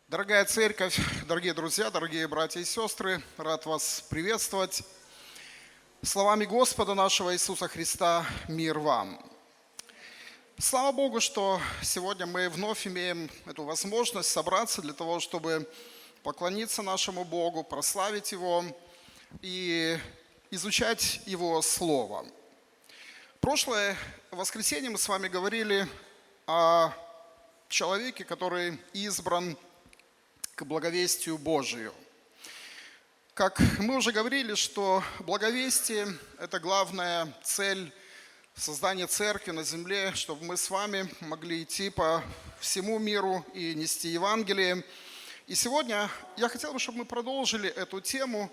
Дорогая церковь, дорогие друзья, дорогие братья и сестры, рад вас приветствовать. Словами Господа нашего Иисуса Христа, мир вам. Слава Богу, что сегодня мы вновь имеем эту возможность собраться для того, чтобы поклониться нашему Богу, прославить Его и изучать Его Слово. Прошлое воскресенье мы с вами говорили о человеке, который избран к благовестию Божию. Как мы уже говорили, что благовестие – это главная цель создания церкви на земле, чтобы мы с вами могли идти по всему миру и нести Евангелие. И сегодня я хотел бы, чтобы мы продолжили эту тему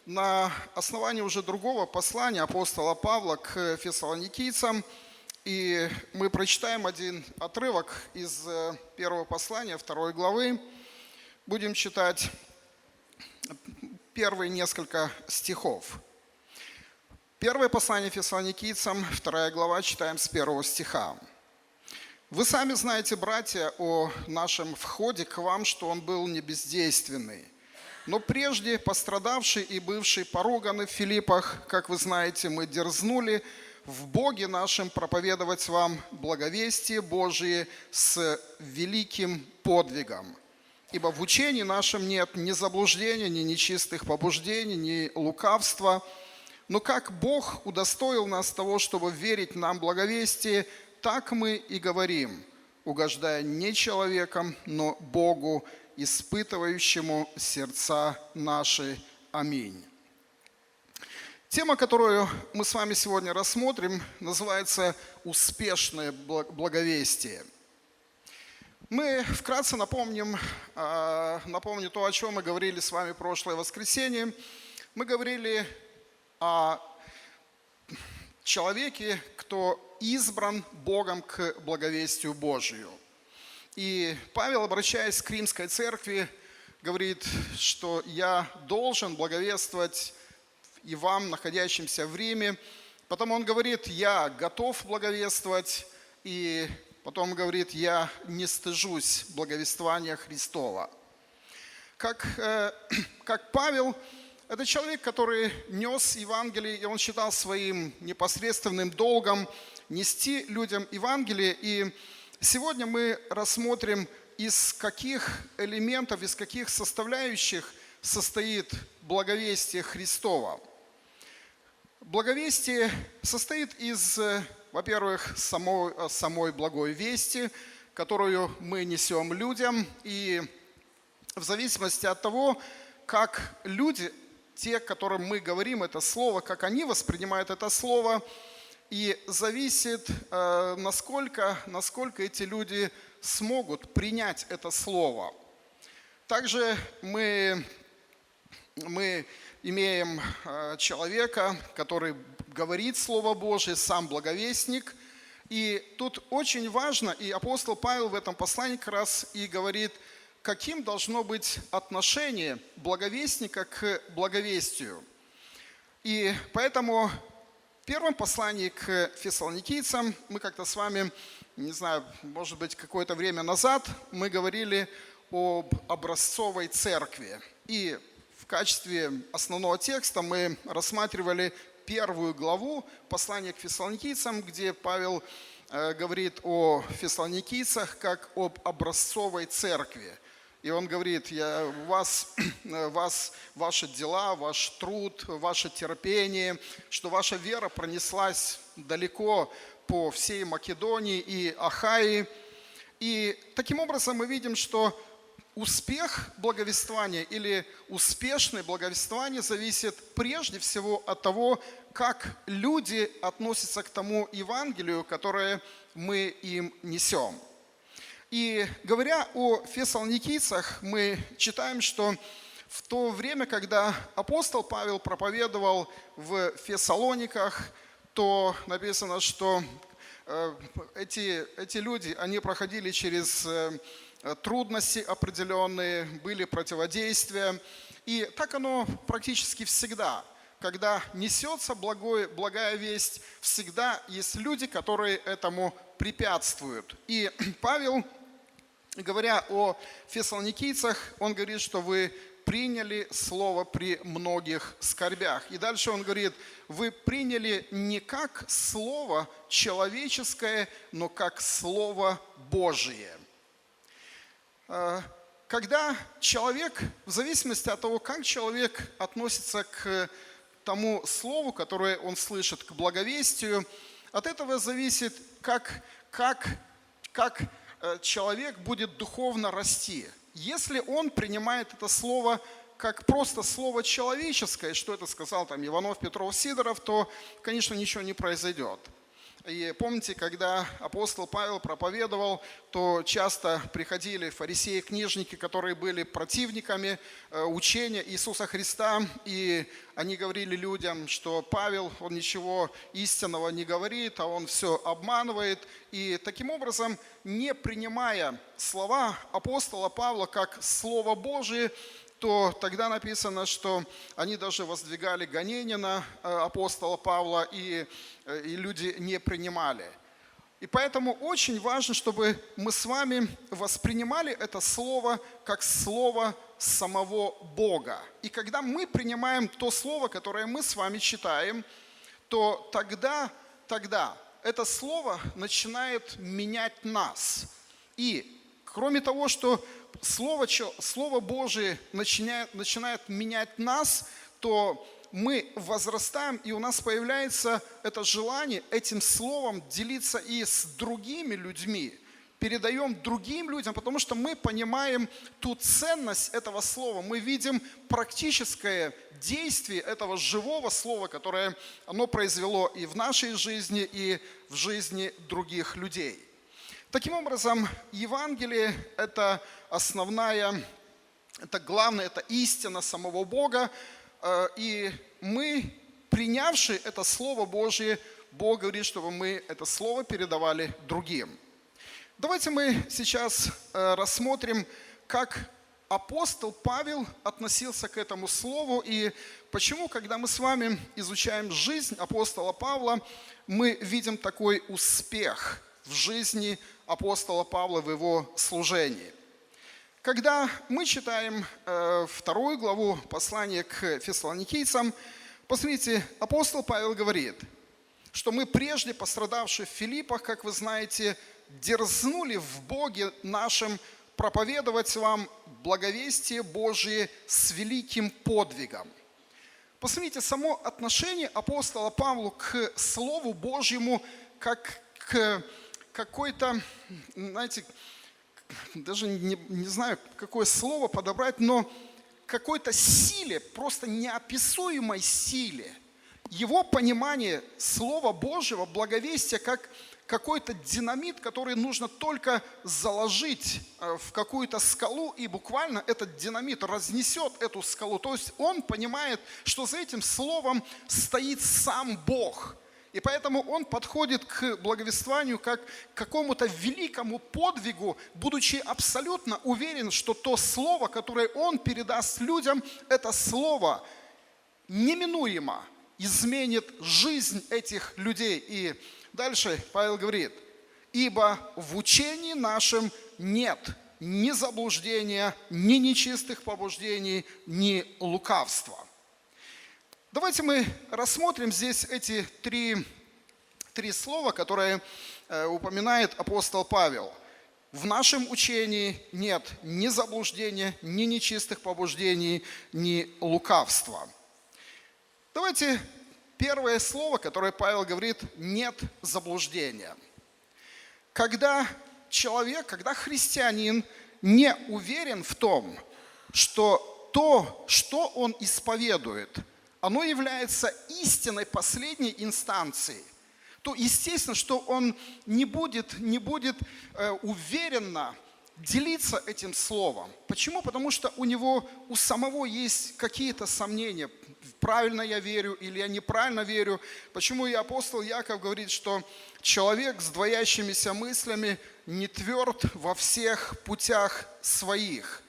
на основании уже другого послания апостола Павла к фессалоникийцам. И мы прочитаем один отрывок из первого послания, 2 главы. Будем читать первые несколько стихов. Первое послание фессалоникийцам, 2 глава, читаем с 1 стиха. «Вы сами знаете, братья, о нашем входе к вам, что он был не бездейственный, но прежде пострадавший и бывший поруганы в Филиппах, как вы знаете, мы дерзнули в Боге нашем проповедовать вам благовестие Божие с великим подвигом. Ибо в учении нашем нет ни заблуждения, ни нечистых побуждений, ни лукавства. Но как Бог удостоил нас того, чтобы верить нам благовестие, так мы и говорим, угождая не человеком, но Богу, испытывающему сердца наши. Аминь». Тема, которую мы с вами сегодня рассмотрим, называется «Успешное благовестие». Мы вкратце напомню то, о чем мы говорили с вами в прошлое воскресенье. Мы говорили о человеке, кто избран Богом к благовестию Божию. И Павел, обращаясь к Римской церкви, говорит, что я должен благовествовать и вам, находящимся в Риме. Потом он говорит, я готов благовествовать, и потом говорит, я не стыжусь благовествования Христова. Как Павел, это человек, который нес Евангелие, и он считал своим непосредственным долгом нести людям Евангелие. И сегодня мы рассмотрим, из каких элементов, из каких составляющих состоит благовестие Христова. Благовестие состоит из, во-первых, самой благой вести, которую мы несем людям. И в зависимости от того, как люди, те, которым мы говорим это слово, как они воспринимают это слово, и зависит, насколько эти люди смогут принять это слово. Также мы имеем человека, который говорит Слово Божие, сам благовестник. И тут очень важно, и апостол Павел в этом послании как раз и говорит, каким должно быть отношение благовестника к благовестию. И поэтому в первом послании к фессалоникийцам мы как-то с вами, не знаю, может быть, какое-то время назад мы говорили об образцовой церкви. И в качестве основного текста мы рассматривали 1 главу послания к фессалоникийцам, где Павел говорит о фессалоникийцах как об образцовой церкви. И он говорит, ваши дела, ваш труд, ваше терпение, что ваша вера пронеслась далеко по всей Македонии и Ахаи. И таким образом мы видим, что успех благовествования или успешное благовествование зависит прежде всего от того, как люди относятся к тому Евангелию, которое мы им несем. И говоря о фессалоникийцах, мы читаем, что в то время, когда апостол Павел проповедовал в Фессалониках, то написано, что эти люди, они проходили через трудности определенные, были противодействия. И так оно практически всегда. Когда несется благая весть, всегда есть люди, которые этому препятствуют. И Павел говоря о фессалоникийцах, он говорит, что вы приняли слово при многих скорбях. И дальше он говорит, вы приняли не как слово человеческое, но как слово Божие. Когда человек, в зависимости от того, как человек относится к тому слову, которое он слышит, к благовестию, от этого зависит, как человек будет духовно расти. Если он принимает это слово как просто слово человеческое, что это сказал там Иванов, Петров, Сидоров, то, конечно, ничего не произойдет. И помните, когда апостол Павел проповедовал, то часто приходили фарисеи, книжники, которые были противниками учения Иисуса Христа, и они говорили людям, что Павел, он ничего истинного не говорит, а он все обманывает. И таким образом, не принимая слова апостола Павла как Слово Божие, то тогда написано, что они даже воздвигали гонения на апостола Павла, и люди не принимали. И поэтому очень важно, чтобы мы с вами воспринимали это слово как слово самого Бога. И когда мы принимаем то слово, которое мы с вами читаем, то тогда это слово начинает менять нас. И кроме того, что Слово Божие начинает менять нас, то мы возрастаем, и у нас появляется это желание этим словом делиться и с другими людьми, передаем другим людям, потому что мы понимаем ту ценность этого слова, мы видим практическое действие этого живого слова, которое оно произвело и в нашей жизни, и в жизни других людей. Таким образом, Евангелие – это основная, это главное, это истина самого Бога. И мы, принявшие это Слово Божие, Бог говорит, чтобы мы это Слово передавали другим. Давайте мы сейчас рассмотрим, как апостол Павел относился к этому Слову и почему, когда мы с вами изучаем жизнь апостола Павла, мы видим такой успех в жизни апостола Павла в его служении. Когда мы читаем 2 главу послания к фессалоникийцам, посмотрите, апостол Павел говорит, что мы прежде пострадавшие в Филиппах, как вы знаете, дерзнули в Боге нашим проповедовать вам благовестие Божие с великим подвигом. Посмотрите, само отношение апостола Павла к Слову Божьему, как к какой-то, знаете, даже не знаю, какое слово подобрать, но какой-то силе, просто неописуемой силе. Его понимание Слова Божьего, благовестия, как какой-то динамит, который нужно только заложить в какую-то скалу, и буквально этот динамит разнесет эту скалу. То есть он понимает, что за этим словом стоит сам Бог. И поэтому он подходит к благовествованию как к какому-то великому подвигу, будучи абсолютно уверен, что то слово, которое он передаст людям, это слово неминуемо изменит жизнь этих людей. И дальше Павел говорит, ибо в учении нашем нет ни заблуждения, ни нечистых побуждений, ни лукавства. Давайте мы рассмотрим здесь эти три слова, которые упоминает апостол Павел. В нашем учении нет ни заблуждения, ни нечистых побуждений, ни лукавства. Давайте первое слово, которое Павел говорит, нет заблуждения. Когда человек, когда христианин не уверен в том, что то, что он исповедует, оно является истиной последней инстанции, то естественно, что он не будет уверенно делиться этим словом. Почему? Потому что у самого есть какие-то сомнения. Правильно я верю или я неправильно верю. Почему и апостол Яков говорит, что человек с двоящимися мыслями не тверд во всех путях своих.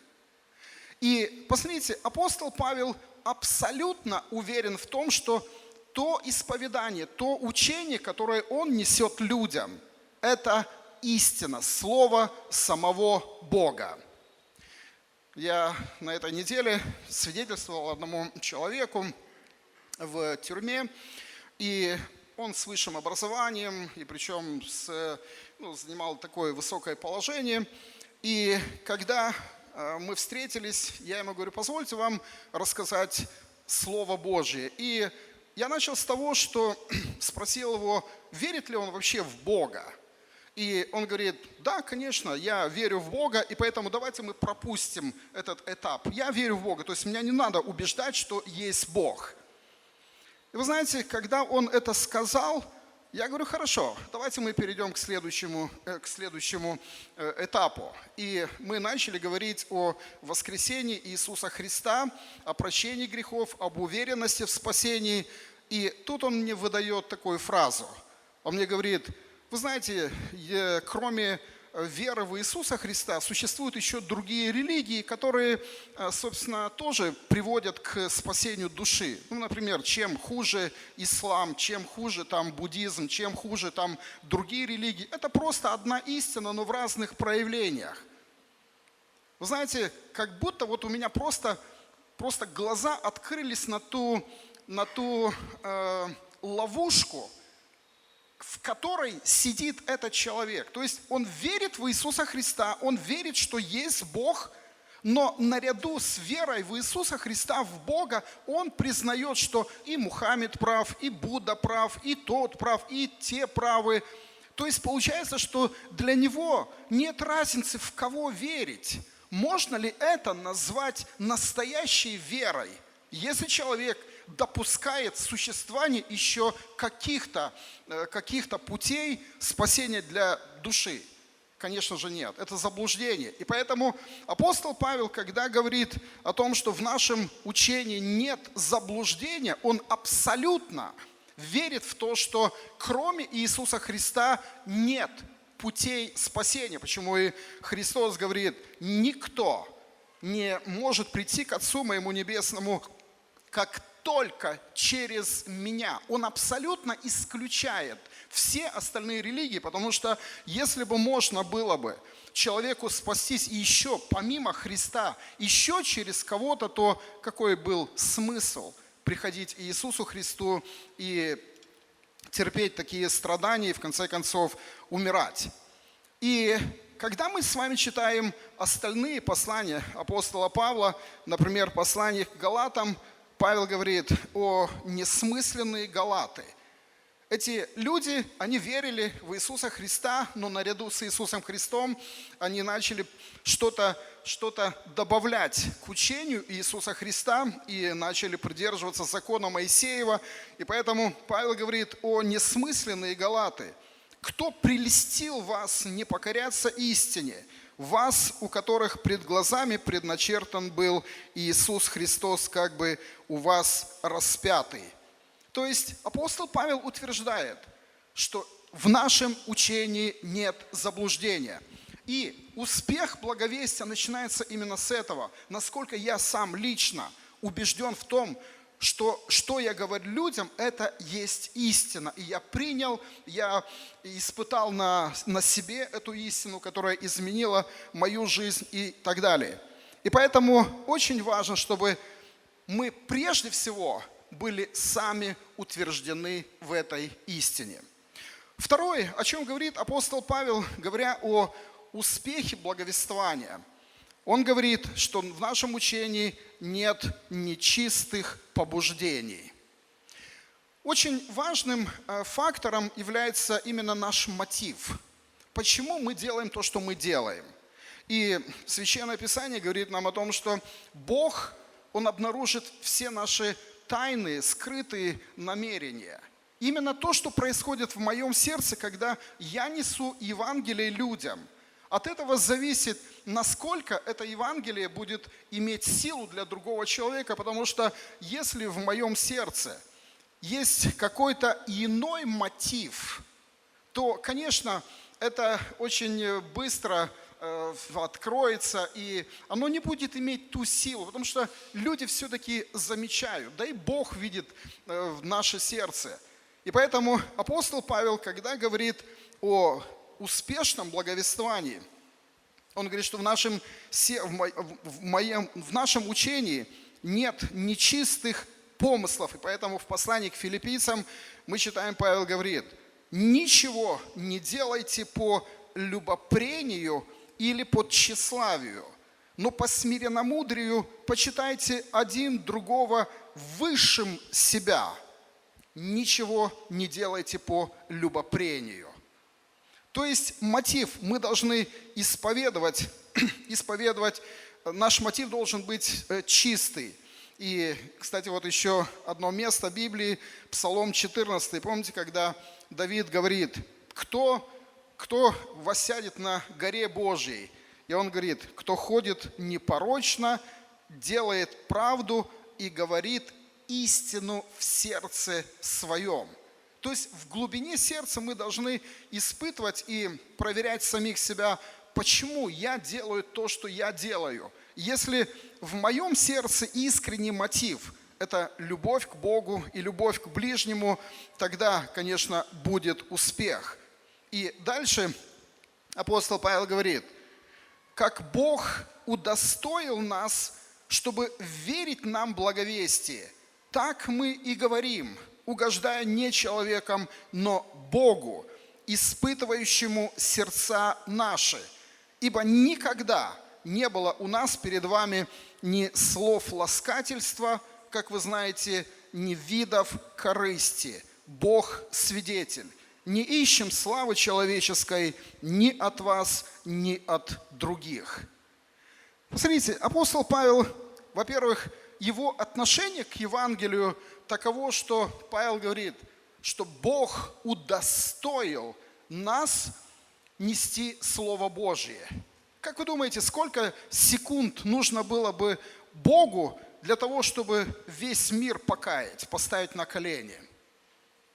И посмотрите, апостол Павел абсолютно уверен в том, что то исповедание, то учение, которое он несет людям, это истина, слово самого Бога. Я на этой неделе свидетельствовал одному человеку в тюрьме, и он с высшим образованием, и причем занимал такое высокое положение. И когда мы встретились, я ему говорю: позвольте вам рассказать Слово Божье. И я начал с того, что спросил его, верит ли он вообще в Бога. И он говорит: да, конечно, я верю в Бога, и поэтому давайте мы пропустим этот этап. Я верю в Бога, то есть меня не надо убеждать, что есть Бог. И вы знаете, когда он это сказал, я говорю: хорошо, давайте мы перейдем к следующему этапу. И мы начали говорить о воскресении Иисуса Христа, о прощении грехов, об уверенности в спасении. И тут он мне выдает такую фразу. Он мне говорит: вы знаете, кроме веры в Иисуса Христа существуют еще другие религии, которые, собственно, тоже приводят к спасению души. Например, чем хуже ислам, чем хуже там буддизм, чем хуже там другие религии. Это просто одна истина, но в разных проявлениях. Вы знаете, как будто вот у меня просто глаза открылись на ту ловушку, в которой сидит этот человек. То есть он верит в Иисуса Христа, он верит, что есть Бог, но наряду с верой в Иисуса Христа, в Бога, он признает, что и Мухаммед прав, и Будда прав, и тот прав, и те правы. То есть получается, что для него нет разницы, в кого верить. Можно ли это назвать настоящей верой, если человек допускает существование еще каких-то путей спасения для души? Конечно же нет, это заблуждение. И поэтому апостол Павел, когда говорит о том, что в нашем учении нет заблуждения, он абсолютно верит в то, что кроме Иисуса Христа нет путей спасения. Почему и Христос говорит: никто не может прийти к Отцу моему Небесному, как только через меня. Он абсолютно исключает все остальные религии, потому что если бы можно было бы человеку спастись еще помимо Христа, еще через кого-то, то какой был смысл приходить к Иисусу Христу и терпеть такие страдания и в конце концов умирать? И когда мы с вами читаем остальные послания апостола Павла, например, послание к Галатам, Павел говорит о несмысленные галаты. Эти люди, они верили в Иисуса Христа, но наряду с Иисусом Христом они начали что-то добавлять к учению Иисуса Христа и начали придерживаться закона Моисеева. И поэтому Павел говорит о несмысленные галаты. Кто прельстил вас не покоряться истине? Вас, у которых пред глазами предначертан был Иисус Христос, как бы у вас распятый. То есть апостол Павел утверждает, что в нашем учении нет заблуждения. И успех благовестия начинается именно с этого. Насколько я сам лично убежден в том, что я говорю людям, это есть истина. И я принял, я испытал на себе эту истину, которая изменила мою жизнь и так далее. И поэтому очень важно, чтобы мы прежде всего были сами утверждены в этой истине. Второе, о чем говорит апостол Павел, говоря о успехе благовествования. Он говорит, что в нашем учении нет нечистых побуждений. Очень важным фактором является именно наш мотив. Почему мы делаем то, что мы делаем? И Священное Писание говорит нам о том, что Бог, Он обнаружит все наши тайные, скрытые намерения. Именно то, что происходит в моем сердце, когда я несу Евангелие людям. От этого зависит, насколько это Евангелие будет иметь силу для другого человека, потому что если в моем сердце есть какой-то иной мотив, то, конечно, это очень быстро откроется, и оно не будет иметь ту силу, потому что люди все-таки замечают, да и Бог видит в наше сердце. И поэтому апостол Павел, когда говорит о успешном благовествовании. Он говорит, что в нашем учении нет нечистых помыслов. И поэтому в послании к филиппийцам мы читаем, Павел говорит: ничего не делайте по любопрению или по тщеславию, но по смиренномудрию почитайте один другого высшим себя. Ничего не делайте по любопрению. То есть мотив мы должны исповедовать, наш мотив должен быть чистый. И, кстати, вот еще одно место Библии, Псалом 14. Помните, когда Давид говорит: кто воссядет на горе Божьей? И он говорит: кто ходит непорочно, делает правду и говорит истину в сердце своем. То есть в глубине сердца мы должны испытывать и проверять самих себя, почему я делаю то, что я делаю. Если в моем сердце искренний мотив – это любовь к Богу и любовь к ближнему, тогда, конечно, будет успех. И дальше апостол Павел говорит: как Бог удостоил нас, чтобы верить нам благовестие, так мы и говорим, угождая не человеком, но Богу, испытывающему сердца наши. Ибо никогда не было у нас перед вами ни слов ласкательства, как вы знаете, ни видов корысти. Бог свидетель. Не ищем славы человеческой ни от вас, ни от других. Посмотрите, апостол Павел, во-первых, его отношение к Евангелию таково, что Павел говорит, что Бог удостоил нас нести Слово Божие. Как вы думаете, сколько секунд нужно было бы Богу для того, чтобы весь мир покаять, поставить на колени?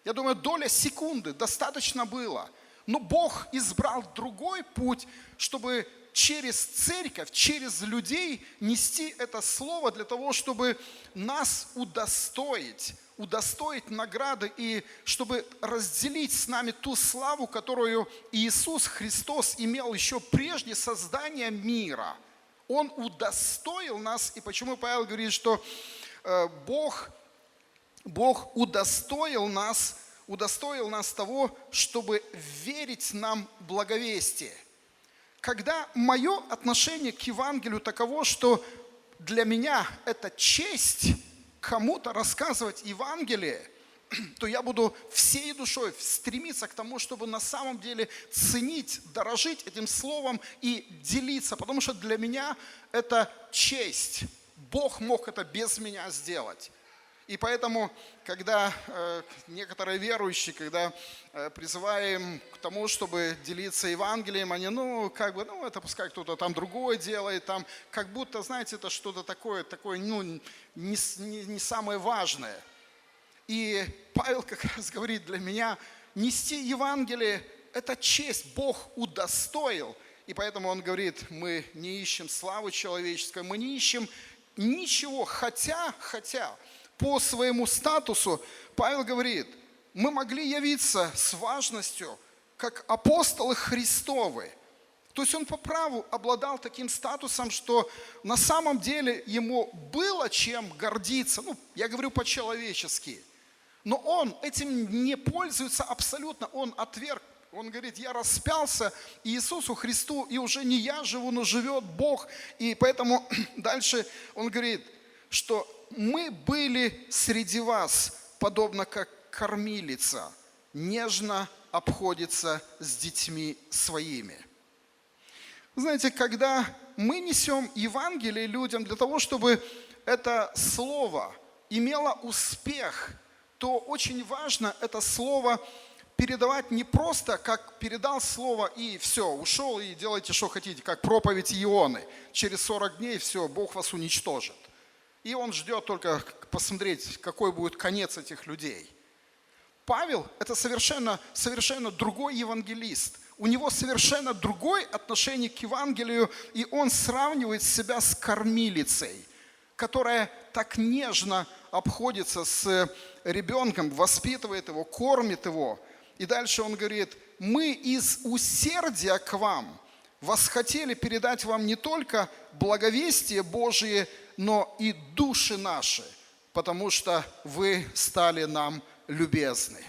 Я думаю, доля секунды достаточно было. Но Бог избрал другой путь, чтобы через церковь, через людей нести это слово для того, чтобы нас удостоить награды и чтобы разделить с нами ту славу, которую Иисус Христос имел еще прежде создания мира. Он удостоил нас, и почему Павел говорит, что Бог удостоил нас того, чтобы верить нам благовестие. Когда мое отношение к Евангелию таково, что для меня это честь кому-то рассказывать Евангелие, то я буду всей душой стремиться к тому, чтобы на самом деле ценить, дорожить этим словом и делиться, потому что для меня это честь. Бог мог это без меня сделать. И поэтому, когда некоторые верующие, когда призываем к тому, чтобы делиться Евангелием, они, это пускай кто-то там другой делает, там, как будто, знаете, это что-то такое, не самое важное. И Павел как раз говорит, для меня нести Евангелие – это честь, Бог удостоил. И поэтому он говорит, мы не ищем славы человеческой, мы не ищем ничего, хотя по своему статусу, Павел говорит, мы могли явиться с важностью, как апостолы Христовы. То есть он по праву обладал таким статусом, что на самом деле ему было чем гордиться. Я говорю по-человечески. Но он этим не пользуется абсолютно, он отверг. Он говорит, я распялся Иисусу Христу, и уже не я живу, но живет Бог. И поэтому дальше он говорит, что мы были среди вас, подобно как кормилица, нежно обходится с детьми своими. Знаете, когда мы несем Евангелие людям для того, чтобы это слово имело успех, то очень важно это слово передавать не просто, как передал слово и все, ушел и делайте, что хотите, как проповедь Ионы. Через 40 дней все, Бог вас уничтожит. И он ждет только посмотреть, какой будет конец этих людей. Павел – это совершенно другой евангелист. У него совершенно другое отношение к Евангелию, и он сравнивает себя с кормилицей, которая так нежно обходится с ребенком, воспитывает его, кормит его. И дальше он говорит, мы из усердия к вам восхотели передать вам не только благовестие Божие, но и души наши, потому что вы стали нам любезны.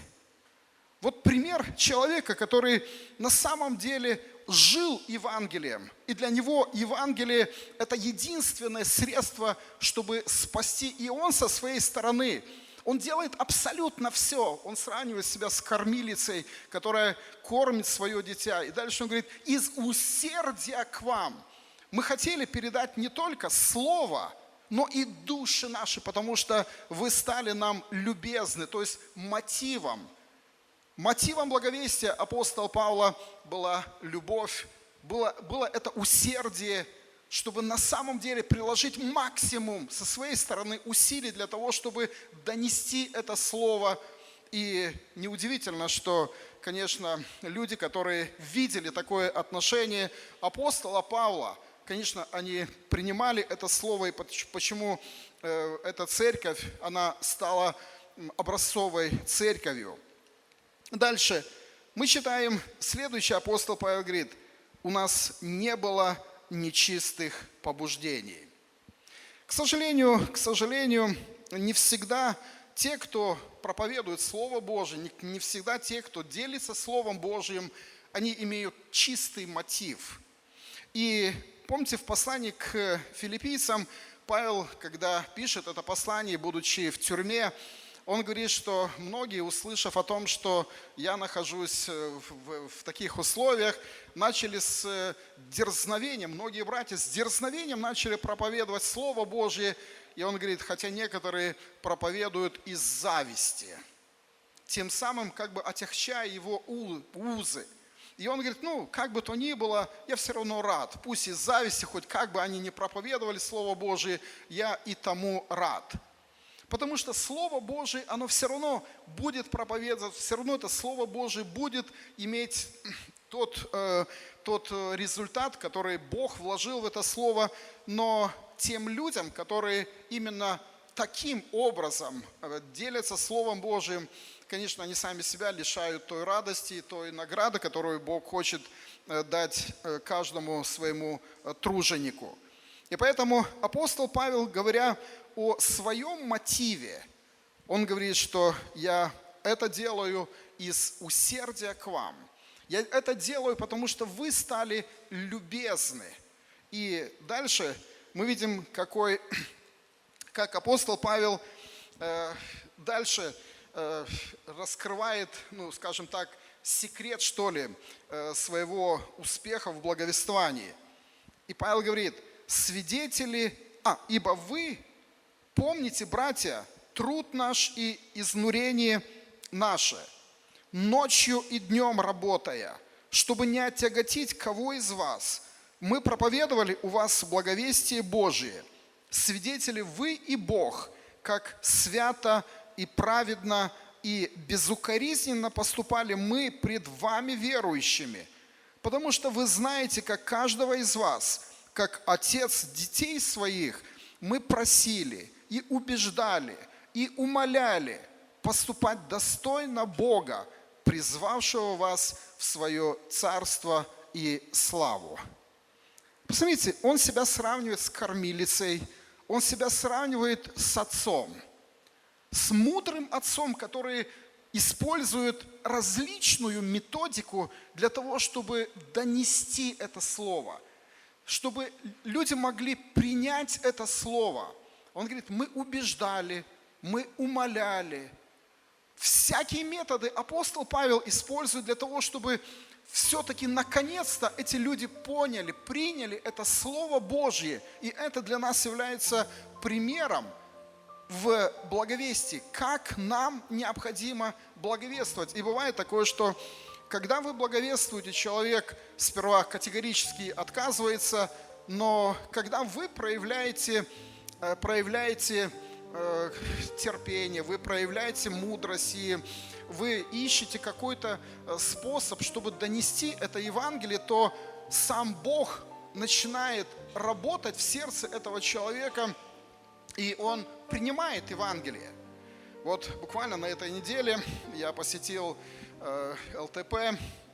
Вот пример человека, который на самом деле жил Евангелием. И для него Евангелие – это единственное средство, чтобы спасти. И он со своей стороны, он делает абсолютно все. Он сравнивает себя с кормилицей, которая кормит свое дитя. И дальше он говорит, из усердия к вам мы хотели передать не только слово, но и души наши, потому что вы стали нам любезны, то есть мотивом. Мотивом благовестия апостола Павла была любовь, было это усердие, чтобы на самом деле приложить максимум со своей стороны усилий для того, чтобы донести это слово. И неудивительно, что, конечно, люди, которые видели такое отношение апостола Павла, конечно, они принимали это слово, и почему эта церковь, она стала образцовой церковью. Дальше мы читаем, следующий апостол Павел говорит, у нас не было нечистых побуждений. К сожалению, не всегда те, кто проповедует Слово Божие, не всегда те, кто делится Словом Божьим, они имеют чистый мотив. И помните, в послании к филиппийцам Павел, когда пишет это послание, будучи в тюрьме, он говорит, что многие, услышав о том, что я нахожусь в таких условиях, начали с дерзновением, многие братья с дерзновением начали проповедовать Слово Божье. И он говорит, хотя некоторые проповедуют из зависти, тем самым как бы отягчая его узы. И он говорит, как бы то ни было, я все равно рад. Пусть из зависти, хоть как бы они ни проповедовали Слово Божие, я и тому рад. Потому что Слово Божие, оно все равно будет проповедоваться, все равно это Слово Божие будет иметь тот результат, который Бог вложил в это Слово. Но тем людям, которые именно таким образом делятся Словом Божиим, конечно, они сами себя лишают той радости, той награды, которую Бог хочет дать каждому своему труженику. И поэтому апостол Павел, говоря о своем мотиве, он говорит, что я это делаю из усердия к вам. Я это делаю, потому что вы стали любезны. И дальше мы видим, как апостол Павел дальше раскрывает, скажем так, секрет, что ли, своего успеха в благовествовании. И Павел говорит, ибо вы помните, братья, труд наш и изнурение наше, ночью и днем работая, чтобы не оттяготить кого из вас. Мы проповедовали у вас благовестие Божие. Свидетели вы и Бог, как свято и праведно и безукоризненно поступали мы пред вами верующими, потому что вы знаете, как каждого из вас, как отец детей своих, мы просили и убеждали, и умоляли поступать достойно Бога, призвавшего вас в свое царство и славу. Посмотрите, он себя сравнивает с кормилицей, он себя сравнивает с отцом, с мудрым отцом, который использует различную методику для того, чтобы донести это слово, чтобы люди могли принять это слово. Он говорит, мы убеждали, мы умоляли. Всякие методы апостол Павел использует для того, чтобы все-таки наконец-то эти люди поняли, приняли это Слово Божье. И это для нас является примером в благовестии, как нам необходимо благовествовать. И бывает такое, что когда вы благовествуете, человек сперва категорически отказывается, но когда вы проявляете терпение, вы проявляете мудрость, и вы ищете какой-то способ, чтобы донести это Евангелие, то сам Бог начинает работать в сердце этого человека, и он принимает Евангелие. Вот буквально на этой неделе я посетил ЛТП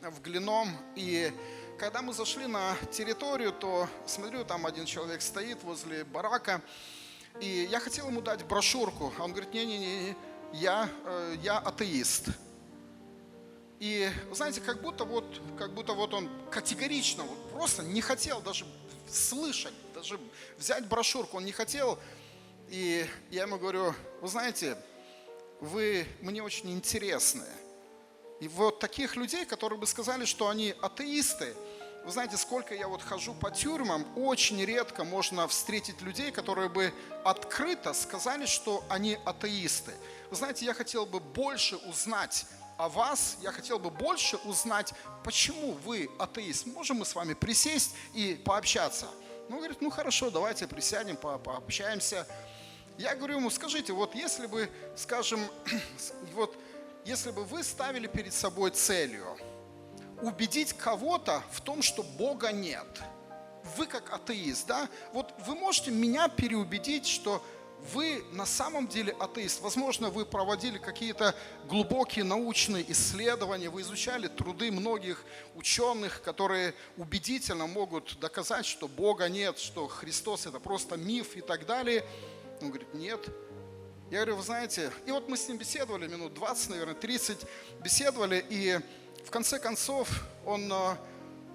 в Глином. И когда мы зашли на территорию, то смотрю, там один человек стоит возле барака. И я хотел ему дать брошюрку. А он говорит, не-не-не, я атеист. И, знаете, как будто вот он категорично, вот просто не хотел даже слышать, даже взять брошюрку, он не хотел. И я ему говорю, вы знаете, вы мне очень интересны. И вот таких людей, которые бы сказали, что они атеисты, вы знаете, сколько я вот хожу по тюрьмам, очень редко можно встретить людей, которые бы открыто сказали, что они атеисты. Вы знаете, я хотел бы больше узнать о вас, я хотел бы больше узнать, почему вы атеист. Можем мы с вами присесть и пообщаться? Ну, говорит, ну хорошо, давайте присядем, пообщаемся. Я говорю ему, скажите, вот если бы, скажем, вот если бы вы ставили перед собой целью убедить кого-то в том, что Бога нет, вы как атеист, да, вот вы можете меня переубедить, что вы на самом деле атеист. Возможно, вы проводили какие-то глубокие научные исследования, вы изучали труды многих ученых, которые убедительно могут доказать, что Бога нет, что Христос это просто миф и так далее. Он говорит, нет. Я говорю, вы знаете, и вот мы с ним беседовали, минут 20, наверное, 30 беседовали, и в конце концов он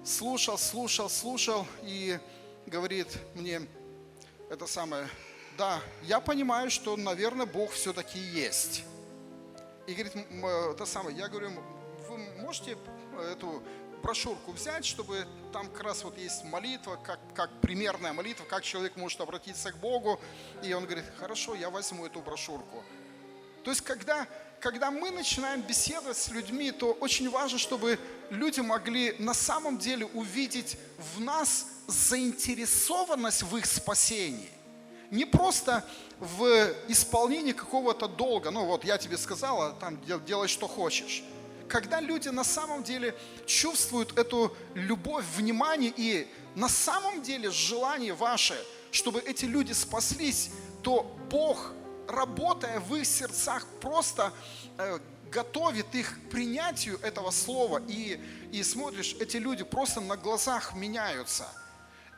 слушал и говорит мне это самое, да, я понимаю, что, наверное, Бог все-таки есть. И говорит, это самое, я говорю, вы можете эту брошюрку взять, чтобы там как раз вот есть молитва, как примерная молитва, как человек может обратиться к Богу. И он говорит, хорошо, я возьму эту брошюрку. То есть, когда мы начинаем беседовать с людьми, то очень важно, чтобы люди могли на самом деле увидеть в нас заинтересованность в их спасении. Не просто в исполнении какого-то долга, ну вот я тебе сказала, там делай что хочешь. Когда люди на самом деле чувствуют эту любовь, внимание и на самом деле желание ваше, чтобы эти люди спаслись, то Бог, работая в их сердцах, просто готовит их к принятию этого слова. И смотришь, эти люди просто на глазах меняются.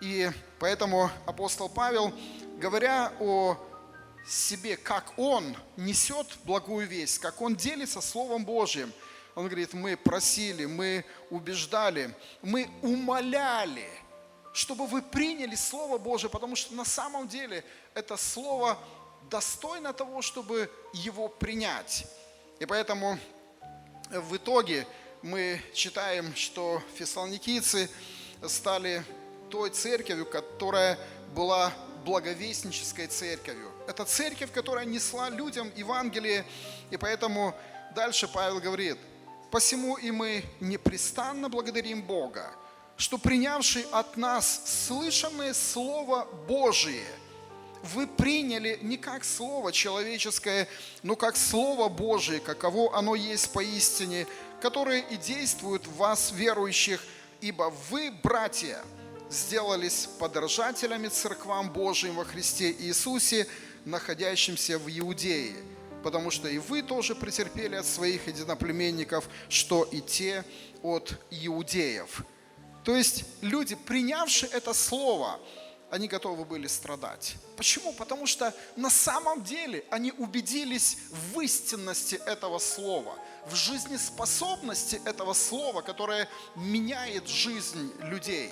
И поэтому апостол Павел, говоря о себе, как он несет благую весть, как он делится Словом Божьим, он говорит, мы просили, мы убеждали, мы умоляли, чтобы вы приняли Слово Божие, потому что на самом деле это Слово достойно того, чтобы его принять. И поэтому в итоге мы читаем, что фессалоникийцы стали той церковью, которая была благовестнической церковью. Это церковь, которая несла людям Евангелие. И поэтому дальше Павел говорит, посему и мы непрестанно благодарим Бога, что принявший от нас слышанное Слово Божие, вы приняли не как слово человеческое, но как Слово Божие, каково оно есть поистине, которое и действует в вас, верующих, ибо вы, братья, сделались подражателями церквам Божьим во Христе Иисусе, находящимся в Иудее, потому что и вы тоже претерпели от своих единоплеменников, что и те от иудеев. То есть люди, принявшие это слово, они готовы были страдать. Почему? Потому что на самом деле они убедились в истинности этого слова, в жизнеспособности этого слова, которое меняет жизнь людей.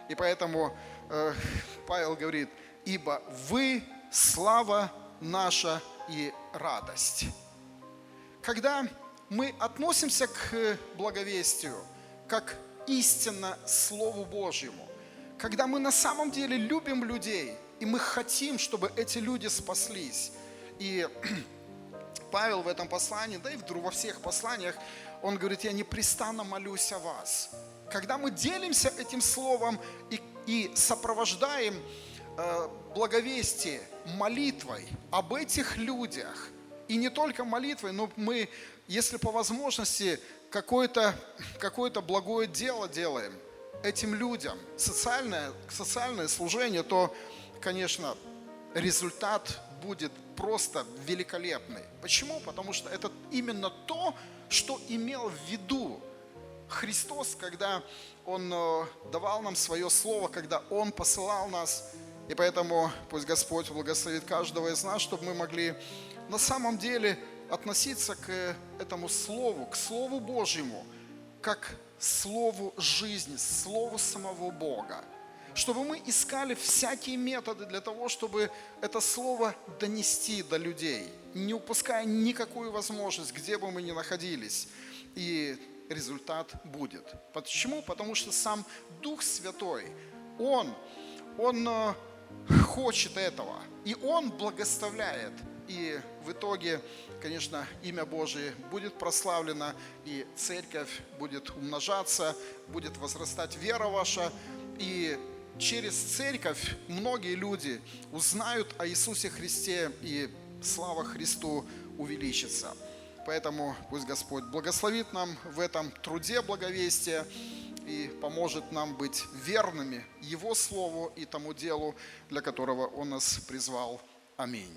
И поэтому Павел говорит, ибо вы слава наша и радость. Когда мы относимся к благовестию, как истинно Слову Божьему, когда мы на самом деле любим людей, и мы хотим, чтобы эти люди спаслись. И Павел в этом послании, да и во всех посланиях, он говорит, я непрестанно молюсь о вас. Когда мы делимся этим словом и сопровождаем благовестие молитвой об этих людях, и не только молитвой, но мы, если по возможности, какое-то благое дело делаем этим людям, социальное служение, то, конечно, результат будет просто великолепный. Почему? Потому что это именно то, что имел в виду Христос, когда Он давал нам свое слово, когда Он посылал нас. И поэтому пусть Господь благословит каждого из нас, чтобы мы могли на самом деле относиться к этому Слову, к Слову Божьему, как Слову жизни, Слову самого Бога. Чтобы мы искали всякие методы для того, чтобы это Слово донести до людей, не упуская никакую возможность, где бы мы ни находились. И результат будет. Почему? Потому что сам Дух Святой, Он хочет этого, и Он благословляет. И в итоге, конечно, имя Божие будет прославлено, и церковь будет умножаться, будет возрастать вера ваша, и через церковь многие люди узнают о Иисусе Христе, и слава Христу увеличится. Поэтому пусть Господь благословит нам в этом труде благовестия и поможет нам быть верными Его Слову и тому делу, для которого Он нас призвал. Аминь.